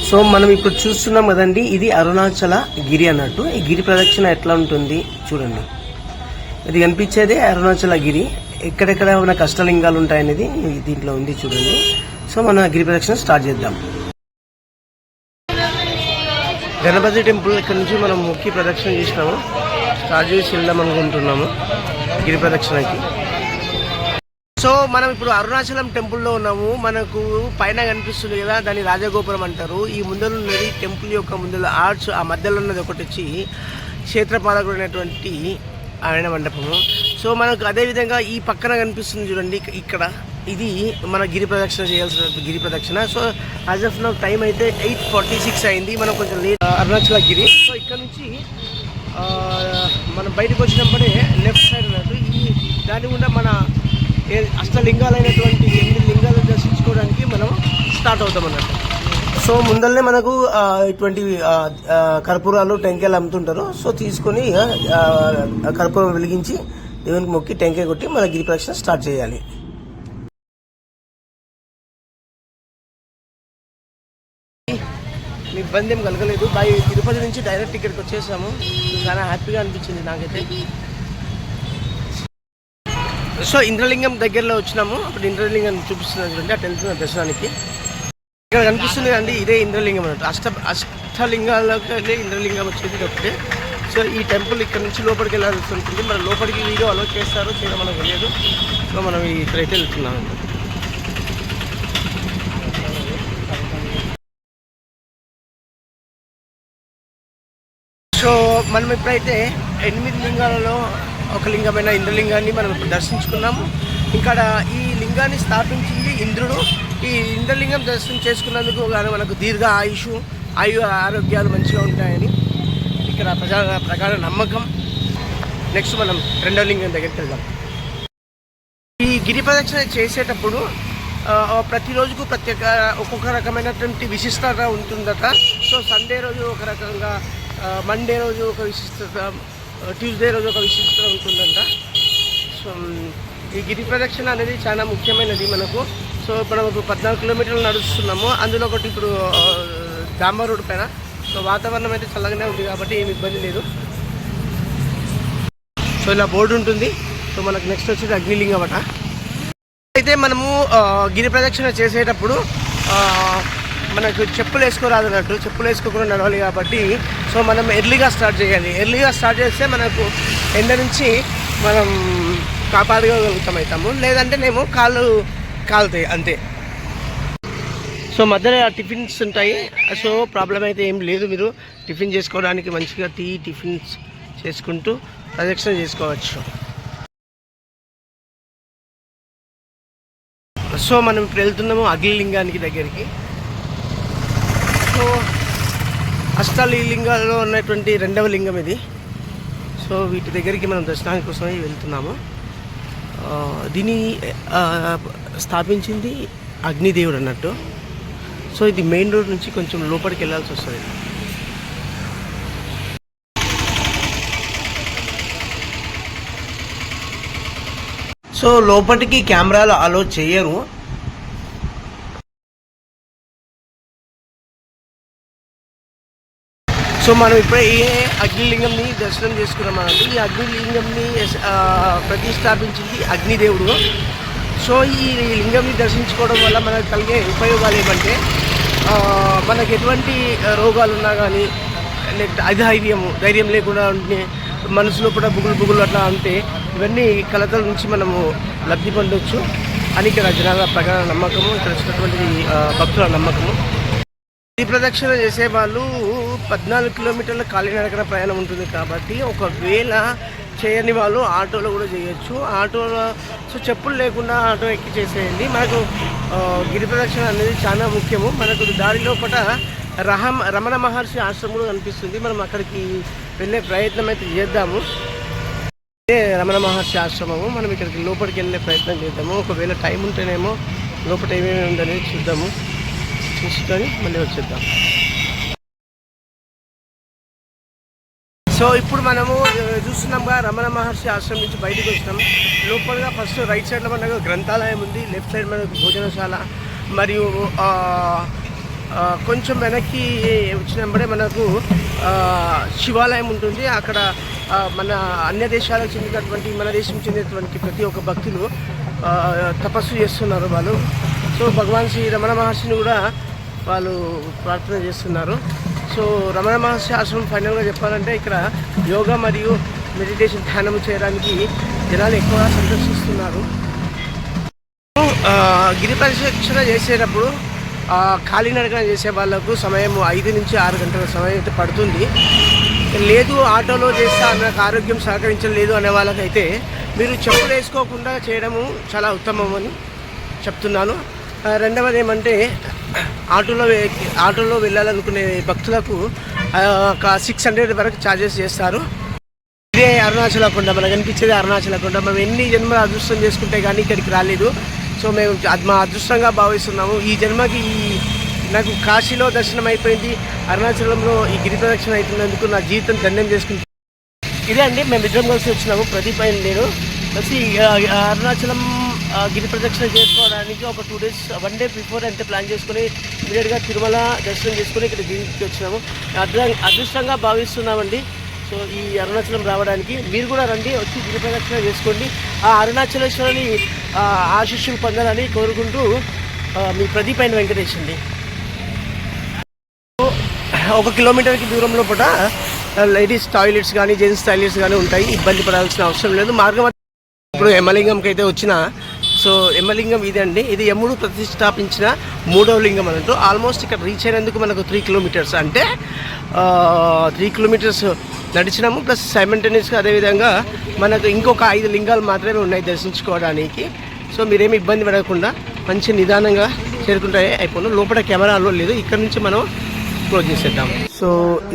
So మనం ఇప్పుడు చూస్తున్నాం కదండి, ఇది అరుణాచల గిరి అన్నట్టు. ఈ గిరి ప్రదక్షిణ ఎట్లా ఉంటుంది చూడండి. ఇది కనిపించేదే అరుణాచల గిరి. ఎక్కడెక్కడ ఉన్న కష్టలింగాలు ఉంటాయనేది దీంట్లో ఉంది చూడండి. సో మన గిరి ప్రదక్షిణ స్టార్ట్ చేద్దాం. గణపతి టెంపుల్ ఇక్కడ నుంచి మనం మొక్కి ప్రదక్షిణ చేసినాము. స్టార్ట్ చేసి వెళ్దాం అనుకుంటున్నాము గిరి ప్రదక్షిణకి. సో మనం ఇప్పుడు అరుణాచలం టెంపుల్లో ఉన్నాము. మనకు పైన కనిపిస్తుంది కదా, దాన్ని రాజగోపురం అంటారు. ఈ ముందర ఉన్నది టెంపుల్ యొక్క ముందర ఆర్చ్, ఆ మధ్యలో ఉన్నది ఒకటి వచ్చి క్షేత్రపాలకుడు అయినటువంటి ఆయన మండపము. సో మనకు అదేవిధంగా ఈ పక్కన కనిపిస్తుంది చూడండి, ఇక్కడ ఇది మన గిరి ప్రదక్షిణ చేయాల్సిన గిరి ప్రదక్షిణ. So as of now time అయితే 8:46 అయింది. మనం కొంచెం లేట్ అరుణాచల గిరి. సో ఇక్కడ నుంచి మనం బయటకు వచ్చినప్పుడే లెఫ్ట్ సైడ్ ఉన్నట్టు ఈ దాని గుండా మన అష్టలింగాలైనటువంటి 8 లింగాలు దర్శించుకోవడానికి మనం స్టార్ట్ అవుతాం అన్నట్టు. సో ముందరనే మనకు ఇటువంటి కర్పూరాలు టెంకాయలు అమ్ముతుంటారు. సో తీసుకొని కర్పూరం వెలిగించి దేవునికి మొక్కి టెంకాయ కొట్టి మన గిరి ప్రదక్షిణ స్టార్ట్ చేయాలి. ఇబ్బంది ఏం కలగలేదు. బై తిరుపతి నుంచి డైరెక్ట్ ఇక్కడికి వచ్చేసాము. చాలా హ్యాపీగా అనిపించింది నాకైతే. సో ఇంద్రలింగం దగ్గరలో వచ్చినాము. అప్పుడు ఇంద్రలింగం చూపిస్తున్నాను చూడండి, అటు వెళ్తున్నాం దర్శనానికి. ఇక్కడ కనిపిస్తుంది అండి, ఇదే ఇంద్రలింగం అన్నట్టు. అష్టలింగాలకి ఇంద్రలింగం వచ్చేది ఒకటే. సో ఈ టెంపుల్ ఇక్కడ నుంచి లోపలికి వెళ్ళాల్సి ఉంటుంది. మన లోపలికి వీడియో అలో చేస్తారో చేయడం మనకు తెలియదు. సో మనం ఇక్కడైతే వెళ్తున్నాము. సో మనం ఇప్పుడైతే 8 లింగాలలో ఒక లింగమైన ఇంద్రలింగాన్ని మనం దర్శించుకున్నాము. ఇక్కడ ఈ లింగాన్ని స్థాపించింది ఇంద్రుడు. ఈ ఇంద్రలింగం దర్శనం చేసుకున్నందుకు కానీ మనకు దీర్ఘ ఆరోగ్యాలు మంచిగా ఉంటాయని ఇక్కడ ప్రకార నమ్మకం. నెక్స్ట్ మనం రెండో లింగం దగ్గరికి వెళ్దాం. ఈ గిరి ప్రదక్షిణ చేసేటప్పుడు ప్రతిరోజుకు ఒక్కొక్క రకమైనటువంటి విశిష్టత ఉంటుందట. సో సండే రోజు ఒక రకంగా, మండే రోజు ఒక విశిష్టత, ట్యూస్డే రోజు ఒక విశిష్టత ఉంటుందంట. సో ఈ గిరి ప్రదక్షిణ అనేది చాలా ముఖ్యమైనది మనకు. సో మనం 14 కిలోమీటర్లు నడుస్తున్నాము. అందులో ఒకటి ఇప్పుడు డాంబర్ రోడ్ పైన. సో వాతావరణం అయితే చల్లగానే ఉంది కాబట్టి ఏమి ఇబ్బంది లేదు. సో ఇలా బోర్డు ఉంటుంది. సో మనకు నెక్స్ట్ వచ్చేది అగ్నిలింగం అట. అయితే మనము గిరి ప్రదక్షిణ చేసేటప్పుడు మనకు చెప్పులు వేసుకోరాదు అన్నట్టు. చెప్పులు వేసుకోకుండా నడవాలి కాబట్టి సో మనం ఎర్లీగా స్టార్ట్ చేయాలి. ఎర్లీగా స్టార్ట్ చేస్తే మనకు ఎండ నుంచి మనం కాపాడుకోగలుగుతాం అవుతాము. లేదంటే మేము కాళ్ళు కాలుతాయి అంతే. సో మధ్యలో టిఫిన్స్ ఉంటాయి. సో ప్రాబ్లం అయితే ఏం లేదు. మీరు టిఫిన్ చేసుకోవడానికి మంచిగా టిఫిన్స్ చేసుకుంటూ ప్రదక్షిణ చేసుకోవచ్చు. సో మనం ఇప్పుడు వెళ్తున్నాము అగ్నిలింగానికి దగ్గరికి. సో అష్టలింగాల్లో ఉన్నటువంటి రెండవ లింగం ఇది. సో వీటి దగ్గరికి మనం దర్శనానికి కోసమే వెళ్తున్నాము. దీన్ని స్థాపించింది అగ్నిదేవుడు అన్నట్టు. సో ఇది మెయిన్ రోడ్ నుంచి కొంచెం లోపలికి వెళ్ళాల్సి వస్తుంది. సో లోపలికి కెమెరాలు అలో చేయరు. సో మనం ఇప్పుడే అగ్నిలింగంని దర్శనం చేసుకున్నాం అన్నట్టు. ఈ అగ్నిలింగంని ప్రతిష్టాపించింది అగ్నిదేవుడు. సో ఈ లింగంని దర్శించుకోవడం వల్ల మనకు కలిగే ఉపయోగాలు ఏమంటే, మనకు ఎటువంటి రోగాలు ఉన్నా కానీ, లేకపోతే ధైర్యం లేకుండా ఉంటే, మనసులో కూడా బుగులు అట్లా ఉంటే ఇవన్నీ కలతల నుంచి మనము లబ్ధి పొందవచ్చు అని ఇక్కడ జనాల ప్రకార నమ్మకము, ఇక్కడ వచ్చినటువంటి భక్తుల నమ్మకము. ఈ ప్రదక్షిణ చేసే వాళ్ళు 14 కిలోమీటర్ల కాలినడకన ప్రయాణం ఉంటుంది కాబట్టి ఒకవేళ చేయని వాళ్ళు ఆటోలో కూడా చేయొచ్చు. ఆటోలో సో చెప్పులు లేకుండా ఆటో ఎక్కి చేసేయండి. మనకు గిరి ప్రదక్షిణ అనేది చాలా ముఖ్యము. మనకు దారిలో ఒకట రమణ మహర్షి ఆశ్రమం కూడా కనిపిస్తుంది. మనం అక్కడికి వెళ్ళే ప్రయత్నం అయితే చేద్దాము. ఇదే రమణ మహర్షి ఆశ్రమము. మనం ఇక్కడికి లోపలికి వెళ్ళే ప్రయత్నం చేద్దాము. ఒకవేళ టైం ఉంటేనేమో లోపల ఏమేమి ఉందనేది చూద్దాము. చూసుకొని మళ్ళీ వచ్చేద్దాం. సో ఇప్పుడు మనము చూస్తున్నాంగా రమణ మహర్షి ఆశ్రమం నుంచి బయటకు వచ్చినాం. లోపలగా ఫస్ట్ రైట్ సైడ్లో మనకు గ్రంథాలయం ఉంది, లెఫ్ట్ సైడ్ మనకు భోజనశాల మరియు కొంచెం వెనక్కి వచ్చినప్పుడే మనకు శివాలయం ఉంటుంది. అక్కడ మన అన్య దేశాలకు చెందినటువంటి మన దేశం చెందినటువంటి ప్రతి ఒక్క భక్తులు తపస్సు చేస్తున్నారు వాళ్ళు. సో భగవాన్ శ్రీ రమణ మహర్షిని కూడా వాళ్ళు ప్రార్థన చేస్తున్నారు. సో రమణ మహర్షి ఆశ్రమం ఫైనల్గా చెప్పాలంటే ఇక్కడ యోగా మరియు మెడిటేషన్ ధ్యానం చేయడానికి జనాలు ఎక్కువగా సందర్శిస్తున్నారు. గిరి ప్రదక్షిణ చేసేటప్పుడు కాలినడకన చేసే వాళ్ళకు సమయం 5 నుంచి 6 గంటల సమయం అయితే పడుతుంది. లేదు ఆటోలో చేస్తా నాకు ఆరోగ్యం సహకరించలేదు అనే వాళ్ళకైతే మీరు చెప్పులు వేసుకోకుండా చేయడము చాలా ఉత్తమం అని చెప్తున్నాను. రెండవది ఏమంటే ఆటోలో వెళ్ళాలనుకునే భక్తులకు 600 వరకు ఛార్జెస్ చేస్తారు. ఇదే అరుణాచల కొండ, మనకు అనిపించేది అరుణాచల కొండ. మేము ఎన్ని జన్మలు అదృష్టం చేసుకుంటే కానీ ఇక్కడికి రాలేదు. సో మేము మా అదృష్టంగా భావిస్తున్నాము. ఈ జన్మకి నాకు కాశీలో దర్శనం అయిపోయింది, అరుణాచలంలో ఈ గిరి ప్రదక్షిణ అవుతున్నందుకు నా జీవితం ధన్యం చేసుకుంటాను. ఇదే అండి, మేము ఇద్దరం కలిసి వచ్చినాము, ప్రదీప్ అయిన నేను కలిసి అరుణాచలం గిరి ప్రదక్షిణ చేసుకోవడానికి ఒక 2 days 1 day బిఫోర్ అంతే ప్లాన్ చేసుకుని ఇమీడియట్గా తిరుమల దర్శనం చేసుకుని ఇక్కడ గిరికి వచ్చినాము. అదృష్టంగా భావిస్తున్నామండి. సో ఈ అరుణాచలం రావడానికి మీరు కూడా రండి, వచ్చి గిరి ప్రదక్షిణ చేసుకోండి. ఆ అరుణాచలేశ్వరుని ఆశీస్సులు పొందాలని కోరుకుంటూ మీ ప్రదీప్ అయిన వెంకటేష్ అండి. 1 కిలోమీటర్కి దూరంలో పూట లేడీస్ టాయిలెట్స్ కానీ జెంట్స్ టాయిలెట్స్ కానీ ఉంటాయి, ఇబ్బంది పడాల్సిన అవసరం లేదు. మార్గం ఇప్పుడు యమలింగంకి అయితే వచ్చిన, సో యమలింగం ఇదే అండి, ఇది యముడు ప్రతిష్టాపించిన 3వ లింగం అన్నట్టు. ఆల్మోస్ట్ ఇక్కడ రీచ్ అయినందుకు మనకు 3 kilometers, అంటే 3 kilometers నడిచినాము. ప్లస్ సైమల్టేనియస్గా అదేవిధంగా మనకు ఇంకొక 5 లింగాలు మాత్రమే ఉన్నాయి దర్శించుకోవడానికి. సో మీరేమి ఇబ్బంది పడకుండా మంచి నిదానంగా చేరుకుంటాయి అయిపోయిన. లోపల కెమెరాలో లేదు, ఇక్కడ నుంచి మనం క్లోజ్ చేసేద్దాం. సో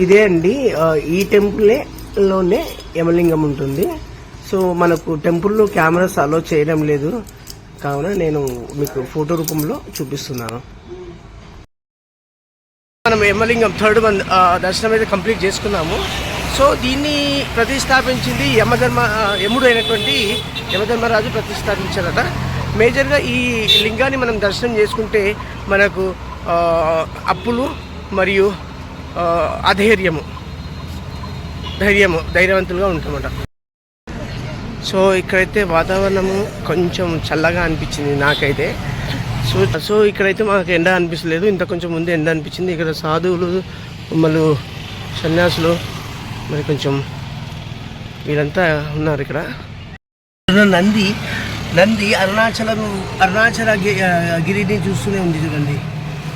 ఇదే అండి, ఈ టెంపుల్లోనే యమలింగం ఉంటుంది. సో మనకు టెంపుల్లో కెమెరాస్ అలో చేయడం లేదు, కావున నేను మీకు ఫోటో రూపంలో చూపిస్తున్నాను. మనం యమలింగం 3rd మంత్ దర్శనం అయితే కంప్లీట్ చేసుకున్నాము. సో దీన్ని ప్రతిష్టాపించింది యముడు అయినటువంటి యమధర్మరాజు ప్రతిష్టాపించారట. మేజర్గా ఈ లింగాన్ని మనం దర్శనం చేసుకుంటే మనకు అప్పులు మరియు ధైర్యవంతులుగా ఉంటామట. సో ఇక్కడైతే వాతావరణము కొంచెం చల్లగా అనిపించింది నాకైతే. సో ఇక్కడైతే మాకు ఎండ అనిపించలేదు, ఇంత కొంచెం ముందు ఎండ అనిపించింది. ఇక్కడ సాధువులు మళ్ళీ సన్యాసులు మరి కొంచెం వీరంతా ఉన్నారు ఇక్కడ. నంది అరుణాచల గిరిని చూస్తూనే ఉంది చూడండి.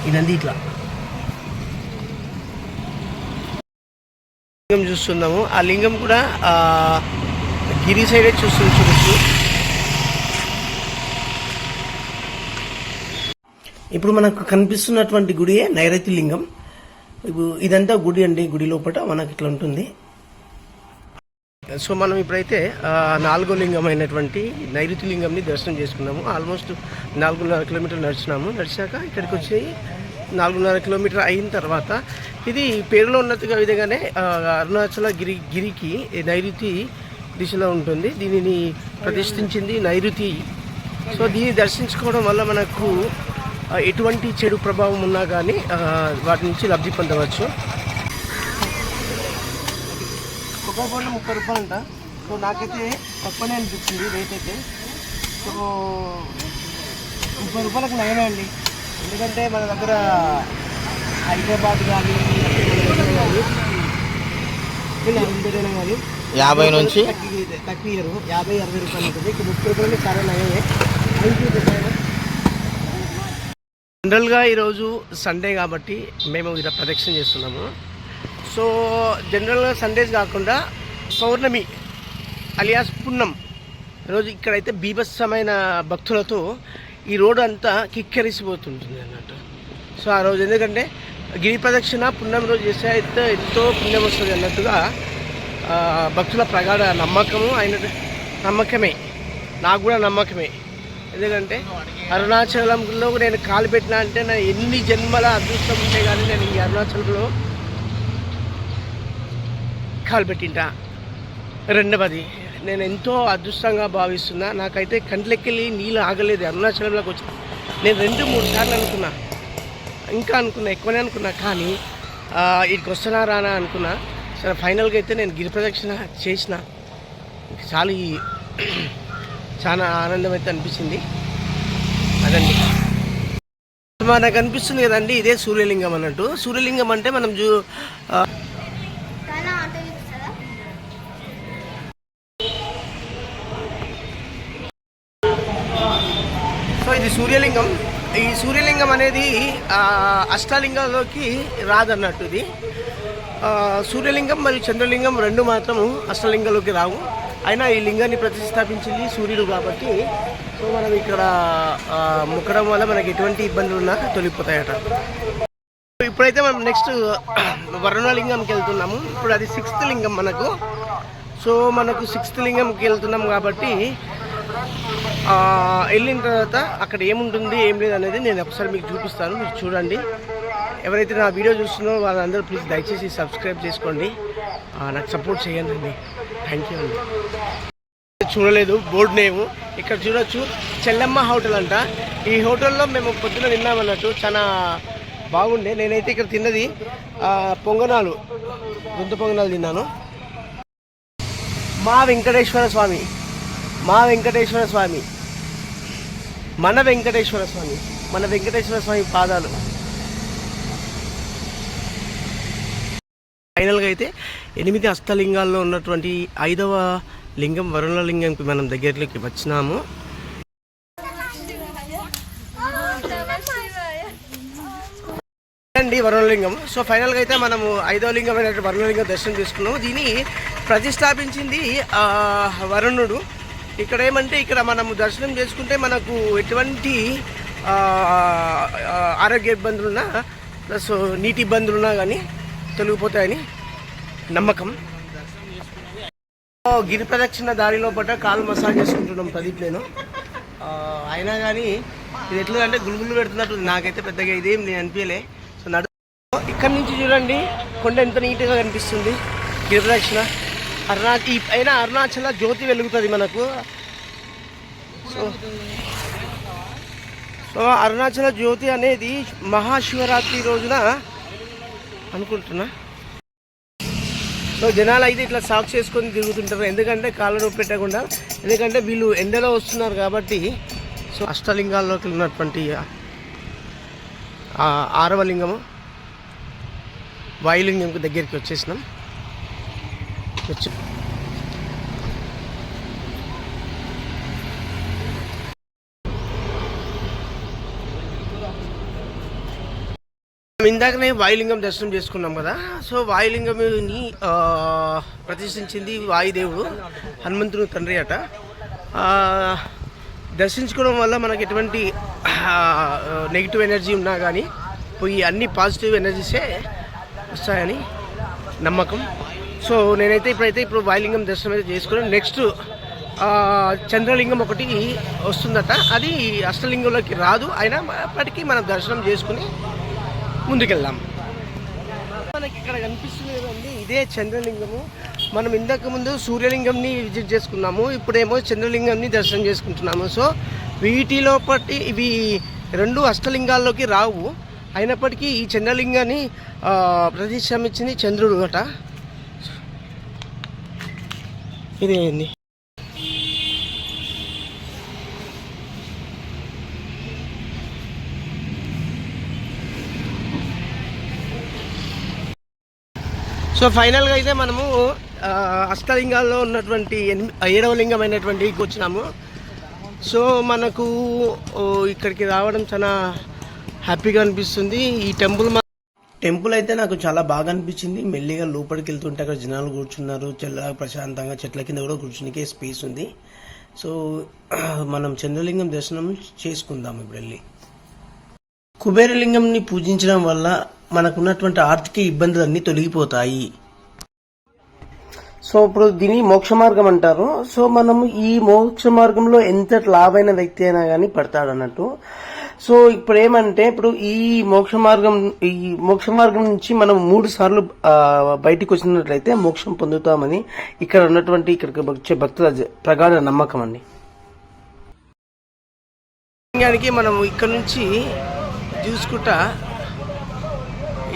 ఈ నంది ఇట్లా లింగం చూస్తున్నాము. ఆ లింగం కూడా గిరి సైడే చూడొచ్చు. ఇప్పుడు మనకు కనిపిస్తున్నటువంటి గుడియే నైరుతి లింగం. ఇప్పుడు ఇదంతా గుడి అండి, గుడి లోపల మనకి ఇట్లా ఉంటుంది. సో మనం ఇప్పుడైతే 4వ లింగం అయినటువంటి నైరుతి లింగంని దర్శనం చేసుకున్నాము. ఆల్మోస్ట్ 4.5 kilometers నడిచాక ఇక్కడికి వచ్చి 4.5 kilometers అయిన తర్వాత ఇది పేరులో ఉన్నట్టుగా విధంగానే అరుణాచల గిరికి నైరుతి దిశలో ఉంటుంది. దీనిని ప్రతిష్ఠించింది నైరుతి. సో దీన్ని దర్శించుకోవడం వల్ల మనకు ఎటువంటి చెడు ప్రభావం ఉన్నా కానీ వాటి నుంచి లబ్ధి పొందవచ్చు. కొబ్బరి బొండం 30 రూపాయలు అంట. సో నాకైతే తక్కువనే అనిపించింది రేట్ అయితే. సో 30 రూపాయలకు నయమే అండి, ఎందుకంటే మన దగ్గర హైదరాబాద్ కానీ 50 నుంచి తక్కువ 50-60 రూపాయలు ఉంటుంది. ఇక్కడ 30 రూపాయలు చాలా నయమే. జనరల్గా ఈరోజు సండే కాబట్టి మేము ఇలా ప్రదక్షిణ చేస్తున్నాము. సో జనరల్గా సండేస్ కాకుండా పౌర్ణమి అలియాస్ పున్నం రోజు ఇక్కడైతే బీభత్సమైన భక్తులతో ఈ రోడ్డు అంతా కిక్కెరిసిపోతుంటుంది అన్నట్టు. సో ఆ రోజు ఎందుకంటే గిరి ప్రదక్షిణ పున్నం రోజు చేస్తే అయితే ఎంతో పుణ్యం వస్తుంది అన్నట్టుగా భక్తుల ప్రగాఢ నమ్మకమే, నాకు కూడా నమ్మకమే. ఎందుకంటే అరుణాచలంలో నేను కాలు పెట్టినా అంటే నా ఎన్ని జన్మల అదృష్టం ఉంటే కానీ నేను ఈ అరుణాచలంలో కాలు పెట్టింటా. రెండవది నేను ఎంతో అదృష్టంగా భావిస్తున్నా. నాకైతే కంట్లెక్కెళ్ళి నీళ్ళు ఆగలేదు. అరుణాచలంలోకి వచ్చి నేను 2-3 సార్లు అనుకున్నా ఇంకా అనుకున్నా, ఎక్కువనే అనుకున్నా, కానీ ఇక్కడికి వస్తున్నా రానా అనుకున్నా. సరే ఫైనల్గా అయితే నేను గిరి ప్రదక్షిణ చేసిన. చాలా ఆనందం అయితే అనిపించింది. అదండి మనకు అనిపిస్తుంది కదండి, ఇదే సూర్యలింగం అన్నట్టు. సూర్యలింగం అంటే మనం సో ఇది సూర్యలింగం. ఈ సూర్యలింగం అనేది అష్టలింగాల్లోకి రాదన్నట్టు. ఇది సూర్యలింగం మరియు చంద్రలింగం రెండు మాత్రము అష్టలింగంలోకి రావు. అయినా ఈ లింగాన్ని ప్రతిష్టాపించింది సూర్యుడు కాబట్టి సో మనం ఇక్కడ మొక్కడం వల్ల మనకి ఎటువంటి ఇబ్బందులు ఉన్నా తొలగిపోతాయట. ఇప్పుడైతే మనం నెక్స్ట్ వరుణలింగంకి వెళ్తున్నాము. ఇప్పుడు అది 6th లింగం మనకు. సో మనకు 6th లింగంకి వెళ్తున్నాం కాబట్టి వెళ్ళిన తర్వాత అక్కడ ఏముంటుంది ఏం లేదు అనేది నేను ఒకసారి మీకు చూపిస్తాను, మీరు చూడండి. ఎవరైతే నా వీడియో చూస్తున్నారో వాళ్ళందరూ ప్లీజ్ దయచేసి సబ్స్క్రైబ్ చేసుకోండి, నాకు సపోర్ట్ చేయండి. థ్యాంక్ యూ అండి. చూడలేదు బోర్డు నేము, ఇక్కడ చూడొచ్చు చెల్లెమ్మ హోటల్ అంట. ఈ హోటల్లో మేము పొద్దున తిన్నామన్నట్టు, చాలా బాగుండే. నేనైతే ఇక్కడ తిన్నది పొంగనాలు, గుంత పొంగనాలు తిన్నాను. మా వెంకటేశ్వర స్వామి, మన వెంకటేశ్వర స్వామి పాదాలు. ఫైనల్గా అయితే 8 అష్టలింగాల్లో ఉన్నటువంటి 5వ లింగం వరుణలింగంకి మనం దగ్గరలోకి వచ్చినాము. అండి వరుణలింగం. సో ఫైనల్గా అయితే మనము 5వ లింగం అయినటువంటి వరుణలింగం దర్శనం చేసుకున్నాము. దీన్ని ప్రతిష్టాపించింది వరుణుడు. ఇక్కడ ఏమంటే ఇక్కడ మనము దర్శనం చేసుకుంటే మనకు ఎటువంటి ఆరోగ్య ఇబ్బందులున్నా ప్లస్ నీటి ఇబ్బందులున్నా కానీ తొలగిపోతాయని నమ్మకం. గిరి ప్రదక్షిణ దారిలో పట్ట కాలు మసాజ్ చేసుకుంటున్నాం ప్రదీప్ నేను. అయినా కానీ ఇది ఎట్లా గులుగులు పెడుతున్నట్టు నాకైతే పెద్దగా ఇదేం నేను అనిపించలే. సో ఇక్కడ నుంచి చూడండి కొండ ఎంత నీట్గా కనిపిస్తుంది. గిరి ప్రదక్షిణ అయినా అరుణాచల జ్యోతి వెలుగుతుంది మనకు. సో అరుణాచల జ్యోతి అనేది మహాశివరాత్రి రోజున అనుకుంటున్నా. సో జనాలు అయితే ఇట్లా సాక్ చేసుకొని తిరుగుతుంటారు, ఎందుకంటే కాళ్ళ నొప్పి పెట్టకుండా. ఎందుకంటే వీళ్ళు ఎండలో వస్తున్నారు కాబట్టి. సో అష్టలింగాల్లోకి ఉన్నటువంటి 6వ లింగము వాయులింగంకి దగ్గరికి వచ్చేసినాం. ఇందాకనే వాయులింగం దర్శనం చేసుకున్నాం కదా. సో వాయులింగంని ప్రతిష్ఠించింది వాయుదేవుడు, హనుమంతుని తండ్రి అట. దర్శించుకోవడం వల్ల మనకి ఎటువంటి నెగిటివ్ ఎనర్జీ ఉన్నా కానీ పోయి అన్ని పాజిటివ్ ఎనర్జీసే వస్తాయని నమ్మకం. సో నేనైతే ఇప్పుడు వాయులింగం దర్శనం అయితే చేసుకున్నాను. నెక్స్ట్ చంద్రలింగం ఒకటి వస్తుందట, అది అష్టలింగంలోకి రాదు. అయినా అప్పటికీ మనం దర్శనం చేసుకుని ముందుకెళ్దాం. మనకి ఇక్కడ కనిపిస్తుంది కదండి, ఇదే చంద్రలింగము. మనం ఇంతకు ముందు సూర్యలింగంని విజిట్ చేసుకున్నాము, ఇప్పుడేమో చంద్రలింగంని దర్శనం చేసుకుంటున్నాము. సో వీటిలో పట్టి ఇవి 2 అష్టలింగాల్లోకి రావు. అయినప్పటికీ ఈ చంద్రలింగాన్ని ప్రతిష్ఠించింది చంద్రుడు అట. ఇదే అండి. సో ఫైనల్గా అయితే మనము అష్టలింగాల్లో ఉన్నటువంటి 7వ లింగం అయినటువంటి వచ్చినాము. సో మనకు ఇక్కడికి రావడం చాలా హ్యాపీగా అనిపిస్తుంది. ఈ టెంపుల్ అయితే నాకు చాలా బాగా అనిపించింది. మెల్లిగా లోపలికి వెళ్తుంటే అక్కడ జనాలు కూర్చున్నారు, ప్రశాంతంగా చెట్ల కింద కూడా కూర్చునికే స్పేస్ ఉంది. సో మనం చంద్రలింగం దర్శనం చేసుకుందాం ఇప్పుడు వెళ్ళి. కుబేరలింగంని పూజించడం వల్ల మనకున్నటువంటి ఆర్థిక ఇబ్బందులన్నీ తొలగిపోతాయి. సో ఇప్పుడు దీన్ని మోక్ష మార్గం అంటారు. సో మనము ఈ మోక్ష మార్గంలో ఎంత లాభైన వ్యక్తి అయినా కానీ పడతాడు అన్నట్టు. సో ఇప్పుడు ఏమంటే ఇప్పుడు ఈ మోక్ష మార్గం నుంచి మనం 3 సార్లు బయటికి వచ్చినట్లయితే మోక్షం పొందుతామని ఇక్కడ ఉన్నటువంటి ఇక్కడికి వచ్చే భక్తుల ప్రగాఢ నమ్మకం అండి. మనం ఇక్కడ నుంచి చూసుకుంటా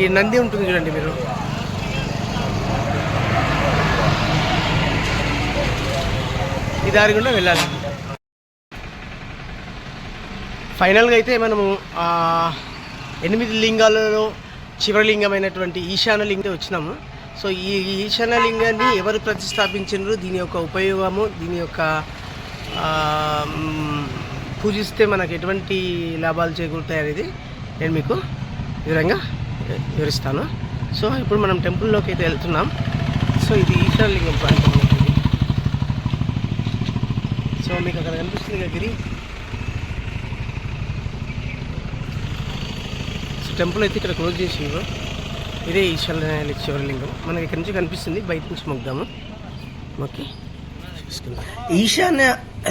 ఈ నంది ఉంటుంది చూడండి మీరు, ఈ దారి గుండా వెళ్ళాలి. ఫైనల్గా అయితే మనము 8 లింగాలలో చివరి లింగమైనటువంటి ఈశాన్య లింగం వచ్చినాము. సో ఈ ఈశాన్య లింగాన్ని ఎవరు ప్రతిష్టాపించారు, దీని యొక్క ఉపయోగము, దీని యొక్క పూజిస్తే మనకు ఎటువంటి లాభాలు చేకూరుతాయి అనేది నేను మీకు వివరంగా వివరిస్తాను. సో ఇప్పుడు మనం టెంపుల్లోకి అయితే వెళ్తున్నాం. సో ఇది ఈశాన్య లింగం ప్రాంతం. సో మీకు అక్కడ కనిపిస్తుంది కదా గిరి. సో టెంపుల్ అయితే ఇక్కడ క్లోజ్ చేసిండ్రు. ఇదే ఈశాన్య చివరి లింగం మనకి ఇక్కడ నుంచి కనిపిస్తుంది. బయట నుంచి మొగ్దాము. ఓకే, ఈశాన్య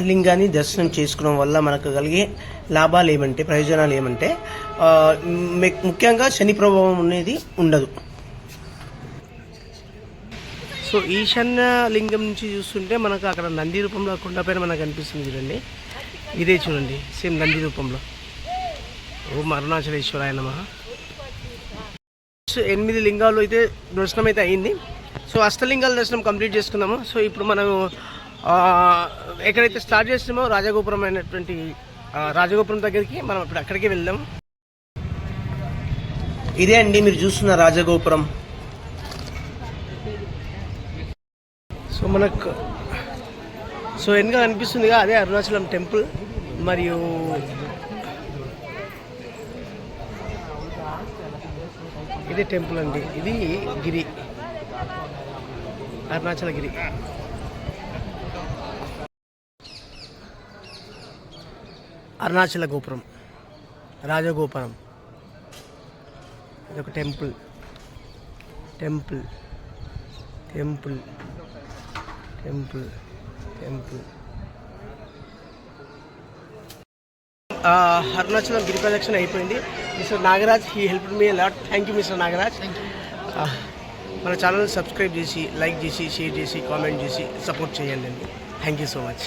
లింగాన్ని దర్శనం చేసుకోవడం వల్ల మనకు కలిగే లాభాలు ఏమంటే, ప్రయోజనాలు ఏమంటే, ముఖ్యంగా శని ప్రభావం అనేది ఉండదు. సో ఈశాన్య లింగం నుంచి చూస్తుంటే మనకు అక్కడ నంది రూపంలో కొండపైన మనకు కనిపిస్తుంది చూడండి. ఇదే చూడండి, సేమ్ నంది రూపంలో. ఓం అరుణాచలేశ్వరాయ నమః. 8 లింగాలు అయితే దర్శనం అయితే అయింది. సో అష్టలింగాల దర్శనం కంప్లీట్ చేసుకున్నాము. సో ఇప్పుడు మనం ఎక్కడైతే స్టార్ట్ చేస్తున్నామో రాజగోపురం అయినటువంటి రాజగోపురం దగ్గరికి మనం ఇప్పుడు అక్కడికి వెళ్దాం. ఇదే అండి మీరు చూస్తున్న రాజగోపురం. సో మనకు వెనుక అనిపిస్తుందిగా అదే అరుణాచలం టెంపుల్. మరియు ఇదే టెంపుల్ అండి. ఇది గిరి, అరుణాచల గిరి. అరుణాచల గోపురం, రాజగోపురం. ఇదొక temple. Temple temple temple temple Arunachalam గిరి ప్రదక్షిణ అయిపోయింది. Mister Nagaraj, he help me lot. Thank you mister Nagaraj. మన ఛానల్ సబ్స్క్రైబ్ చేసి, లైక్ చేసి, షేర్ చేసి, కామెంట్ చేసి సపోర్ట్ చేయండి. Thank you so much.